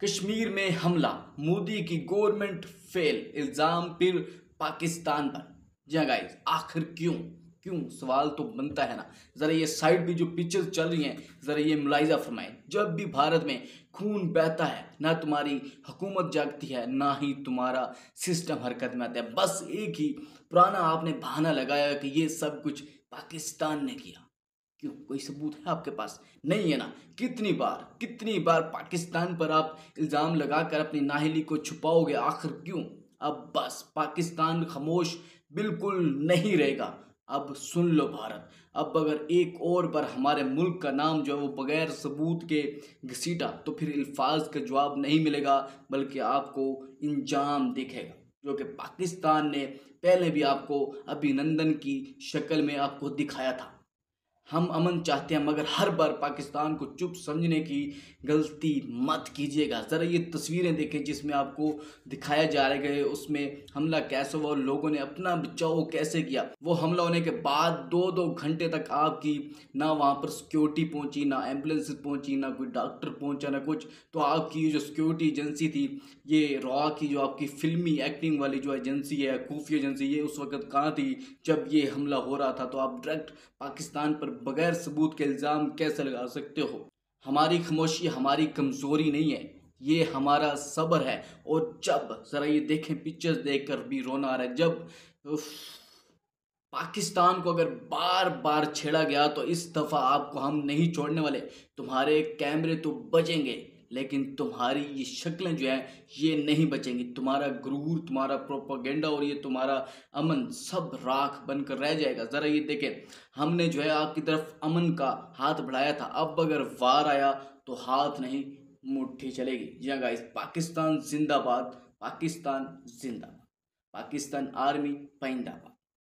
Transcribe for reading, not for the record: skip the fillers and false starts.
कश्मीर में हमला, मोदी की गवर्नमेंट फेल, इल्जाम फिर पाकिस्तान पर। जी हाँ गाइस, आखिर क्यों क्यों सवाल तो बनता है ना। ज़रा ये साइड भी जो पिक्चर्स चल रही हैं, ज़रा ये मुलाहिजा फरमाएं। जब भी भारत में खून बहता है, ना तुम्हारी हुकूमत जागती है, ना ही तुम्हारा सिस्टम हरकत में आता है। बस एक ही पुराना आपने बहाना लगाया कि ये सब कुछ पाकिस्तान ने किया। क्यों? कोई सबूत है आपके पास? नहीं है ना। कितनी बार पाकिस्तान पर आप इल्ज़ाम लगाकर अपनी नाअहली को छुपाओगे? आखिर क्यों? अब बस पाकिस्तान खामोश बिल्कुल नहीं रहेगा। अब सुन लो भारत, अब अगर एक और बार हमारे मुल्क का नाम जो है वो बगैर सबूत के घसीटा तो फिर अल्फाज का जवाब नहीं मिलेगा, बल्कि आपको इंजाम दिखेगा, जो कि पाकिस्तान ने पहले भी आपको अभिनंदन की शक्ल में आपको दिखाया था। हम अमन चाहते हैं, मगर हर बार पाकिस्तान को चुप समझने की गलती मत कीजिएगा। ज़रा ये तस्वीरें देखें जिसमें आपको दिखाया जा रहा है कि उसमें हमला कैसे हुआ और लोगों ने अपना बचाव कैसे किया। वो हमला होने के बाद 2-2 घंटे तक आपकी ना वहाँ पर सिक्योरिटी पहुँची, ना एम्बुलेंस पहुँची, ना कोई डॉक्टर पहुँचा, ना कुछ। तो आपकी ये जो सिक्योरिटी एजेंसी थी, ये रॉ की जो आपकी फिल्मी एक्टिंग वाली जो एजेंसी है, खुफिया एजेंसी, ये उस वक्त कहाँ थी जब ये हमला हो रहा था? तो आप डायरेक्ट पाकिस्तान पर बगैर सबूत के इल्ज़ाम कैसे लगा सकते हो? हमारी खामोशी हमारी कमज़ोरी नहीं है, ये हमारा सब्र है। और जब ज़रा ये देखें, पिक्चर्स देखकर भी रोना आ रहा है। जब उफ, पाकिस्तान को अगर बार बार छेड़ा गया तो इस दफ़ा आपको हम नहीं छोड़ने वाले। तुम्हारे कैमरे तो बचेंगे, लेकिन तुम्हारी ये शक्लें जो हैं ये नहीं बचेंगी। तुम्हारा गुरूर, तुम्हारा प्रोपेगेंडा और ये तुम्हारा अमन सब राख बनकर रह जाएगा। ज़रा ये देखें, हमने जो है आपकी तरफ अमन का हाथ बढ़ाया था, अब अगर वार आया तो हाथ नहीं मुट्ठी चलेगी। जी हाँ गाइस, पाकिस्तान जिंदाबाद, पाकिस्तान जिंदाबाद, पाकिस्तान आर्मी जिंदाबाद।